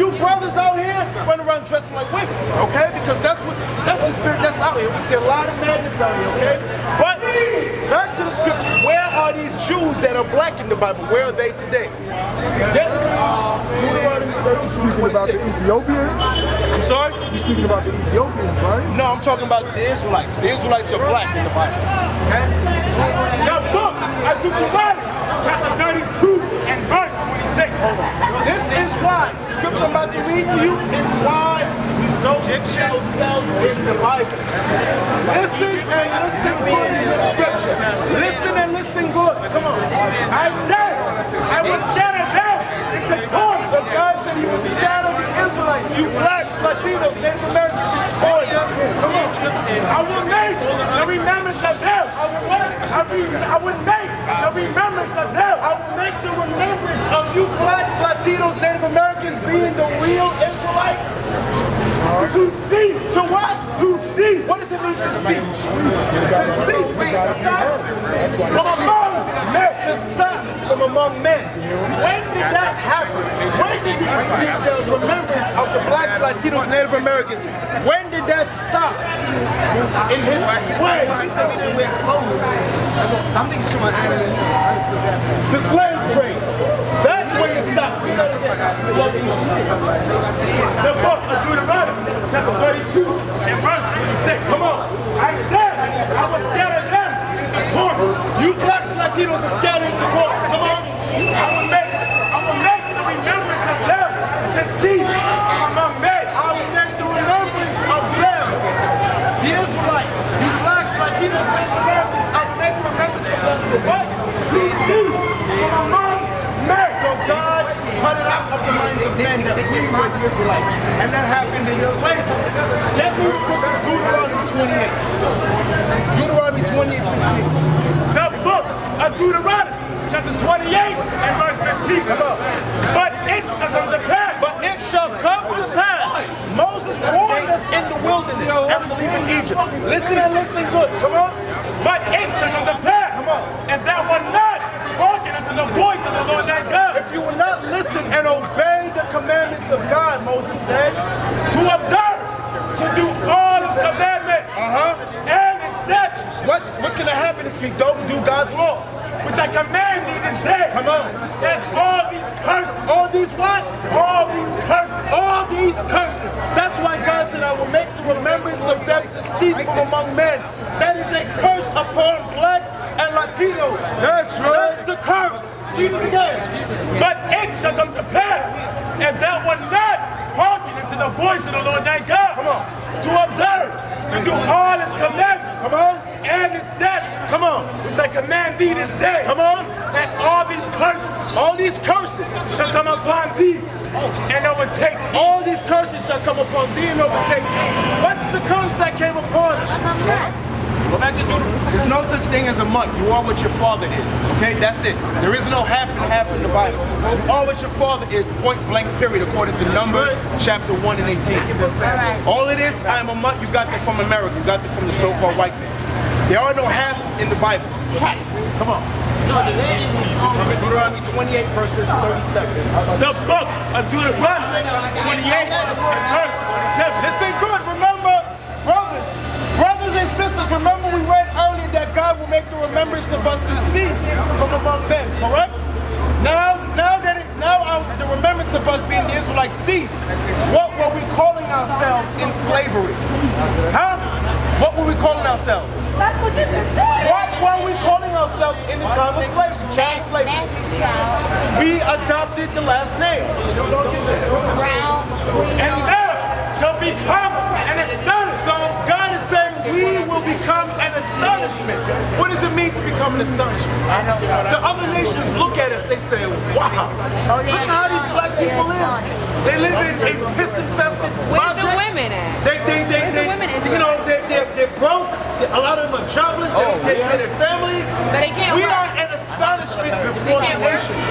you brothers out here run around dressing like women, okay? Because that's the spirit that's out here. We see a lot of madness out here, okay? But back to the scripture. Where are these Jews that are black in the Bible? Where are they today? Deuteronomy 32, Speaking about the Ethiopians? I'm sorry? You're speaking about the Ethiopians, right? No, I'm talking about the Israelites. The Israelites are black in the Bible. Okay? The book of Deuteronomy, chapter 32 and verse 26. This is why, the scripture I'm about to read to you is why we don't see ourselves in the Bible. Listen and listen good to the scripture. Listen and listen good. Come on. I said, I will scatter them into corn. So God said he would scatter the Israelites, you blacks, Latinos, Native Americans, into corn. Come on. I will make the remembrance of them. I will make the remembrance of them. I will make the remembrance of you blacks, Latinos, Native Americans being the real Israelites. To cease. To what? To cease. What does it mean to cease? To cease. To stop. From among men. To stop from among men. When did that happen? When did the remembrance of the blacks, Latinos, Native Americans, when did that stop? In history. When? I'm thinking too much. The slave trade. That's when it stopped. The book of Deuteronomy, chapter 32 and verse 26. Come on. I said, I will scatter them into corn. You blacks, Latinos are scattered into corners. Come on. I will make the remembrance of them to cease from among men. I will make the remembrance of them, the Israelites, you blacks, Latinos, Native Americans. I will make the remembrance of them to what? To cease from among men. So God cut it out of the minds of men that we were the Israelites. And that happened in slavery. Let's read Deuteronomy 28. Deuteronomy 28:15. The book of Deuteronomy, chapter 28 and verse 15. Come on. But it shall come to pass. But it shall come to pass. Moses warned us in the wilderness after leaving Egypt. Listen and listen good. Come on. But it shall come to pass. Come on. And thou wilt not hearken unto the voice of the Lord thy God. If you will not listen and obey the commandments of God, Moses said, To observe, to do all his commandments and his statutes, what's going to happen if you don't do God's law? which I command thee this day. Come on. That all these curses, All these what? all these curses, All these curses. That's why God said, I will make the remembrance of them to cease from among men. That is a curse upon blacks and Latinos. That's right. That's the curse. Read it again. but it shall come to pass, and thou wilt not hearken unto the voice of the Lord thy God. Come on. To observe, to do all his commandments. Come on. And his statutes, Come on. which I command thee this day. Come on. That all these curses All these curses. shall come upon thee and overtake thee. All these curses shall come upon thee and overtake thee. What's the curse that came upon us? Go back to Deuteronomy. There's no such thing as a mutt. You are what your father is. Okay, that's it. There is no half and half in the Bible. You are what your father is, point blank period, according to Numbers chapter 1 and 18. All of this, I am a mutt, you got that from America. You got that from the so-called white man. There are no halves in the Bible. Come on. Deuteronomy 28 verses 37. The book of Deuteronomy 28 and verse 47. Listen good. Remember, brothers and sisters, remember we read earlier that God will make the remembrance of us to cease from among men, correct? Now the remembrance of us being the Israelites ceased. What were we calling ourselves in slavery? Huh? What were we calling ourselves? That's what this is saying. What were we calling ourselves in the time of slavery? Child slavery. We adopted the last name. And thou shalt become an astonishment. So God is saying we will become an astonishment. What does it mean to become an astonishment? The other nations look at us, they say, wow, look at how these black people live. They live in piss-infested projects. Where's the women at? They're broke. A lot of them are jobless. They don't take care of their families. But they can't We work. are an astonishment before the can't work. nations.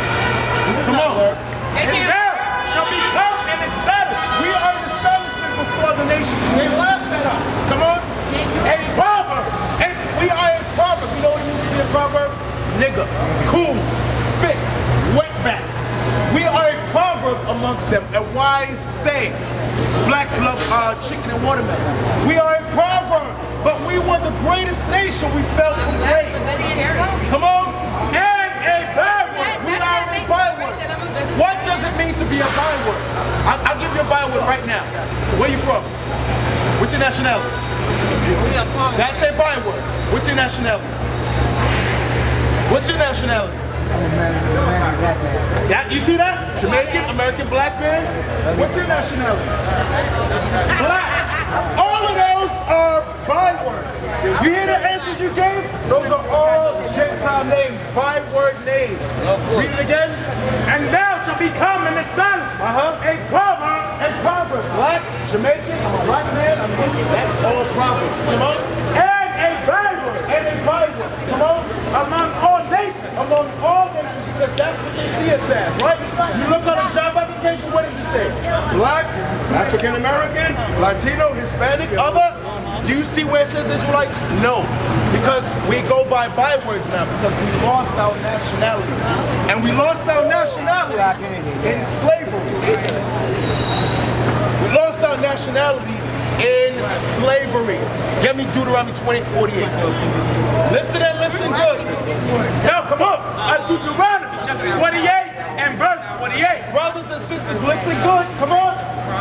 Come on. They And can't. thou shalt become an astonishment. We are an astonishment before the nations. They laugh at us. Come on. A proverb. And we are a proverb. You know what it means to be a proverb? Nigger, cool, spit, wetback. We are a proverb amongst them. A wise saying. Blacks love chicken and watermelon. We are a proverb, but we were the greatest nation. We fell from grace. Come on. And a byword. We are a byword. What does it mean to be a byword? I'll give you a byword right now. Where you from? What's your nationality? That's a byword. What's your nationality? What's your nationality? Yeah, you see that? Jamaican, American, black man. What's your nationality? Black. All of those are bywords. You hear the answers you gave? Those are all Gentile names, byword names. Read it again. And thou shalt become an astonishment. A proverb. And proverb. Black, Jamaican, black man, that's all proverbs. Come on. And a byword. And a byword. Come on. Among all nations. Among all nations, because that's what they see us as, right? You look on a job application, what does it say? Black, African American, Latino, Hispanic, other. Do you see where it says Israelites? No, because we go by bywords now, because we lost our nationality. And we lost our nationality in slavery. We lost our nationality in slavery. Get me Deuteronomy 28:48. Listen and listen good. Now come on, Deuteronomy chapter 28 and verse 28. Brothers and sisters, listen good. Come on.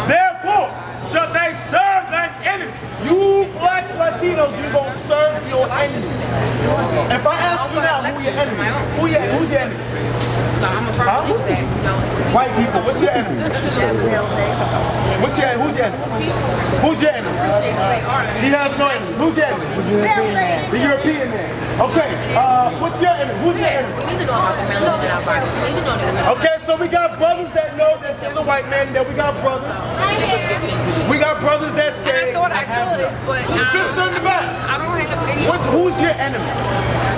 Therefore shall they serve thine enemies. You blacks, Latinos, you're going to serve your enemies. If I ask you now, who your enemies? Who's your enemies? Huh? White people. What's your enemy? Who's your enemy? Who's your enemy? He has no enemies. Who's your enemy? The European man. Okay. What's your enemy? Who's your enemy? We need to know about the melanin in our body. We need to know that. Okay, so we got brothers that know that say the white man, and then we got brothers. We got brothers that say. I thought I could, but sister in the back. I don't have any. Who's your enemy?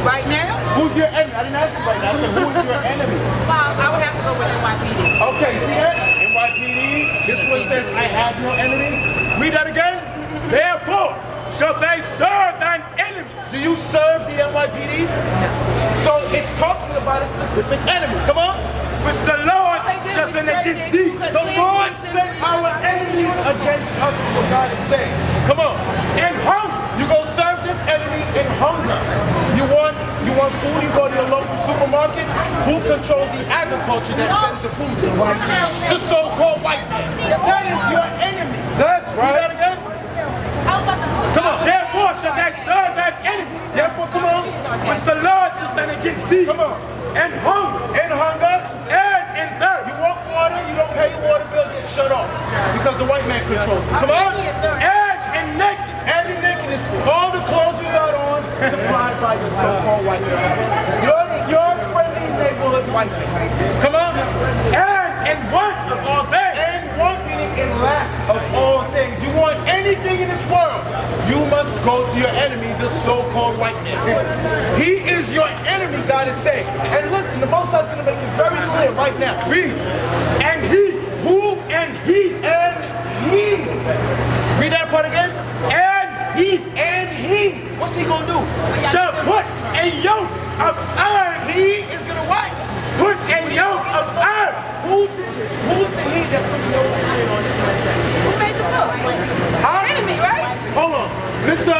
Right now? Who's your enemy? I didn't ask you right now. I said, who is your enemy? Well, I would have to go with NYPD. Okay, see that? NYPD. This one says, I have no enemies. Read that again. Therefore shall they serve thine enemies. Do you serve the NYPD? So it's talking about a specific enemy. Come on. Which the Lord shall send against thee. The Lord sent our enemies against us, is what God is saying. Come on. And hunger. You go serve this enemy in hunger. You want food, you go to your local supermarket. Who controls the agriculture that sends the food? The so-called white man. That is your enemy. That's right. Read that again. Come on. Therefore shall they serve thine enemies. Therefore, come on. Which the Lord shall send against thee. Come on. And hunger. In hunger. And in thirst. You want water, you don't pay your water bill, get shut off. Because the white man controls it. Come on. And in nakedness. And in nakedness. All the clothes you got on supplied by your so-called white man. Your friendly neighborhood white man. Come on. And in want of all things. And want meaning in lack of all things. You want anything in this world, you must go to your enemy, the so-called white man. He is your enemy, God is saying. And listen, the Most High is going to make it very clear right now. Read. And he. Who? And he. And he. Read that part again. And he. And he. What's he going to do? Shall put a yoke of iron. He is going to what? Put a yoke of iron. Who did this? Who's the he that put the yoke of iron on this man? Who made the book? Huh? Enemy, right? Hold on. Mr.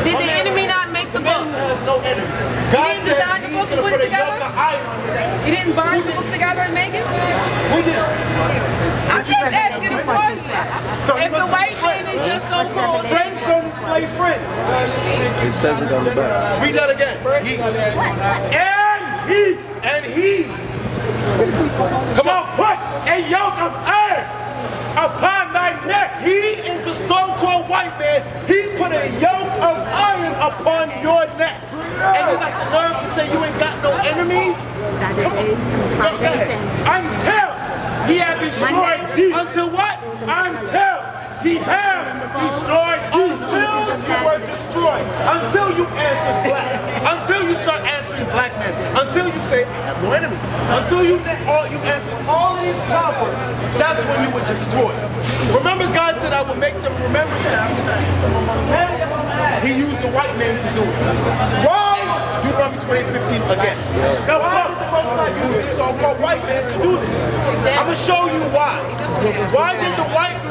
Did the enemy not make the book? Has no enemy. He God didn't says design the he's book and gonna put it a yoke together? of iron on your neck. You didn't bind the book together and make it? Who did? I'm just asking a question. So he If the must be white man is your so-called friends don't enslave friends. It says it on the back. Read that again. He. And he. Come on. Put a yoke of iron upon thy neck. He is the so-called white man. He put a yoke of iron upon your neck. And you got the nerve to say you ain't got no enemies? Go ahead. Until he had destroyed thee. Until what? Until he had destroyed thee. Until you were destroyed. Until you answered black. Until you start answering black men. Until you say, I have no enemies. Until you answer all of these proverbs. That's when you were destroyed. Remember, God said, I will make them remember to be deceased from among men. He used the white man to do it. Why? Deuteronomy 20:15 again. Why did the Most High use the so-called white man to do this. I'm gonna show you why. Why did the white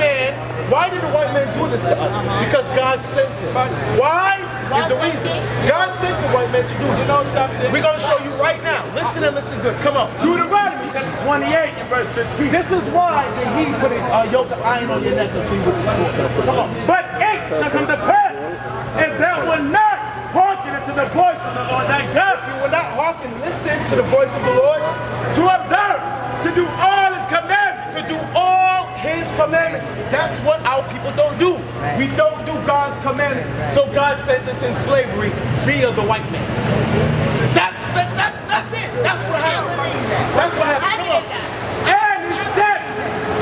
man do this to us? Because God sent him. Why is the reason? God sent the white man to do this. We're gonna show you right now. Listen and listen good. Come on. Deuteronomy chapter 28 and verse 15. This is why he put a yoke of iron on your neck until you would be strong. Come on. But it shall come to pass, if thou wilt not hearken unto the voice of the Lord thy God, If you will not hearken, listen to the voice of the Lord, to observe, to do all his commandments, to do all his commandments. That's what our people don't do. We don't do God's commandments. So God sent us in slavery via the white man. That's it. That's what happened. That's what happened. Come on. and instead,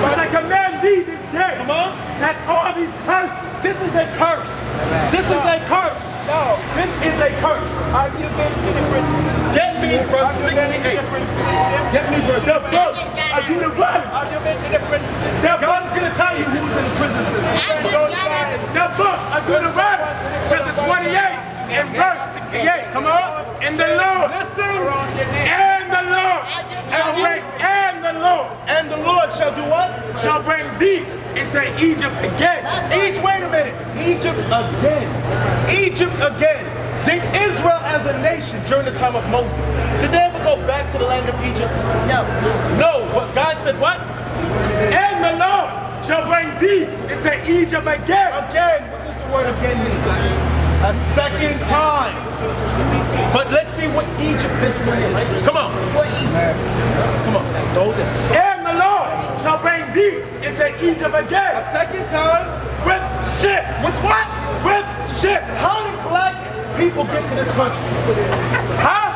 but I command thee this day, Come on. that all these curses, This is a curse. This is a curse. No. This is a curse. Are you been to the prison system? Get me verse 68. Get me verse the 68. book of Deuteronomy, Are you been to the prison system? the book, God's going to tell you who's in the prison system. the book of Deuteronomy, chapter 28 and verse 68. Come on. And the Lord, Listen. and the Lord, And the Lord shall do what? shall bring thee into Egypt again. Wait a minute. Egypt again. Egypt again. Did Israel as a nation during the time of Moses, did they ever go back to the land of Egypt? No. No. But God said what? And the Lord shall bring thee into Egypt again. Again. What does the word again mean? A second time. But let's see what Egypt this one is. Come on. What Egypt? Come on. Hold it. And the Lord shall bring thee into Egypt again. A second time. With ships. With what? With ships. How did black people get to this country? Huh?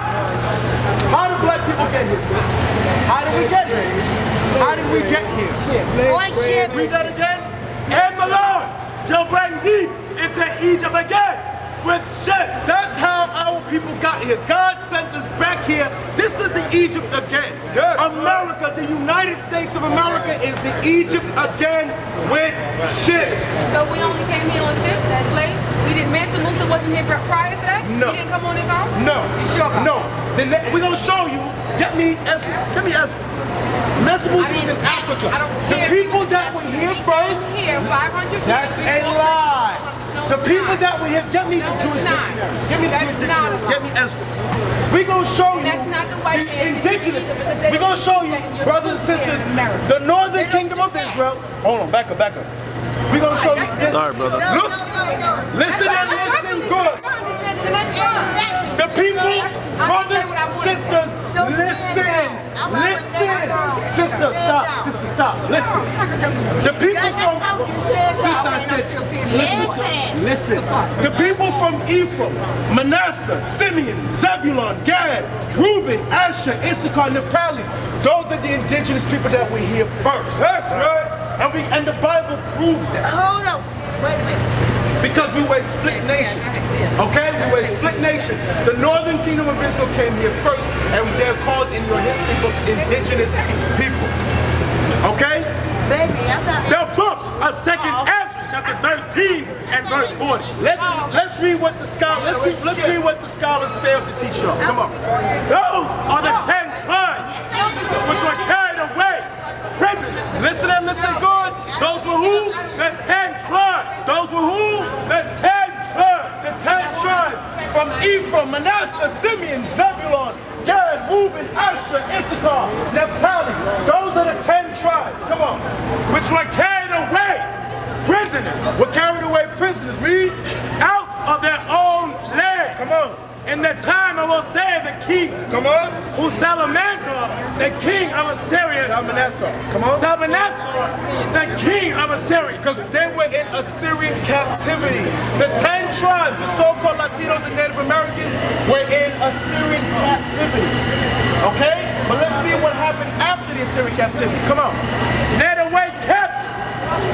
How did black people get here? How did we get here? How did we get here? Read that again. And the Lord shall bring thee into Egypt again with ships. That's how our people got here. God sent us back here. This is the Egypt again. Yes. America, the United States of America is the Egypt again with ships. So we only came here on ships as slaves? We didn't, Mansa Musa wasn't here prior to that? No. He didn't come on his own? No. You sure about No. We're going to show you. Get me Ezra. Get me Ezra. Mansa Musa was in Africa. I don't The care. people that were here first, Here, 500 years that's a before. lie. No, The it's people not. that were here, get me the No, it's Jewish not. dictionary. Give me the That's Jewish not a dictionary. lie. Get me Ezra's. We're going to show you That's not the white the man. indigenous. It's We're going to show you, that brothers and you're sisters, here in America. the northern kingdom of Israel. Hold on, back up. We're going to show you this. Sorry, brother. Look, listen and listen good. The people, brothers, sisters, listen. Sister, stop. Listen. The people from, sister, I said, listen. The people from Ephraim, Manasseh, Simeon, Zebulun, Gad, Reuben, Asher, Issachar, Naphtali. Those are the indigenous people that were here first. That's right. And the Bible proves that. Hold on. Wait a minute. Because we were a split nation. Okay? We were a split nation. The northern kingdom of Israel came here first, and they're called in your history books indigenous people. Okay? Baby, I'm not. The book of 2nd Ezra, chapter 13 and verse 40. Let's read what the scholars read what the scholars failed to teach y'all. Come on. Those are the 10 tribes which were carried away prisoners. Listen and listen good. Those were who? The 10 tribes. Those were who? The 10 tribes. The 10 tribes from Ephraim, Manasseh, Simeon, Zebulun, Gad, Reuben, Asher, Issachar, Naphtali. Those are the 10 tribes. Come on. Which were carried away prisoners. Were carried away prisoners. Read. Out of their own land. Come on. In the time I will say the king, Come on. who Salmanasar, the king of Assyria, Salmanasar. Come on. Salmanasar, the king of Assyria. Because they were in Assyrian captivity. The 10 tribes, the so-called Latinos and Native Americans, were in Assyrian captivity. Okay? But let's see what happened after the Assyrian captivity. Come on. Led away captive,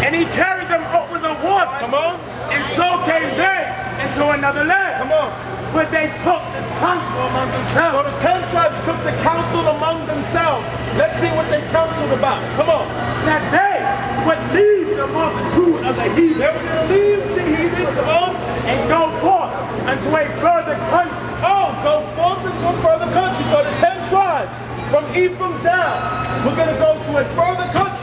and he carried them over the water. Come on. And so came they into another land. Come on. But they took this counsel among So themselves. the 10 tribes took the counsel among themselves. Let's see what they counseled about. Come on. That they would leave the multitude of the heathen. They were going to leave the heathen. Come on. And go forth unto a further country. Oh, go forth into a further country. So the 10 tribes from Ephraim down. We're going to go to a further country.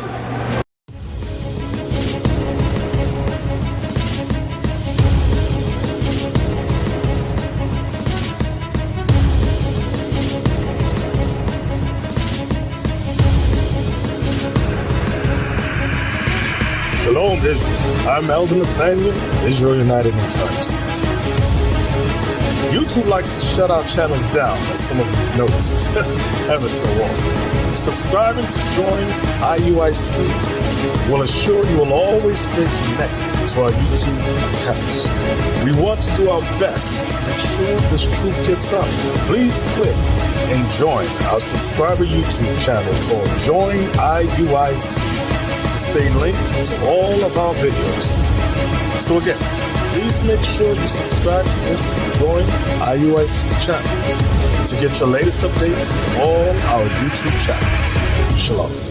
Shalom, Israel. I'm Elder Nathaniel of Israel United in Christ. YouTube likes to shut our channels down, as some of you have noticed, ever so often. Subscribing to join IUIC will assure you will always stay connected to our YouTube accounts. We want to do our best to make sure this truth gets out. Please click and join our subscriber YouTube channel called Join IUIC to stay linked to all of our videos. So again, please make sure you subscribe to this Join IUIC channel to get your latest updates from all our YouTube channels. Shalom.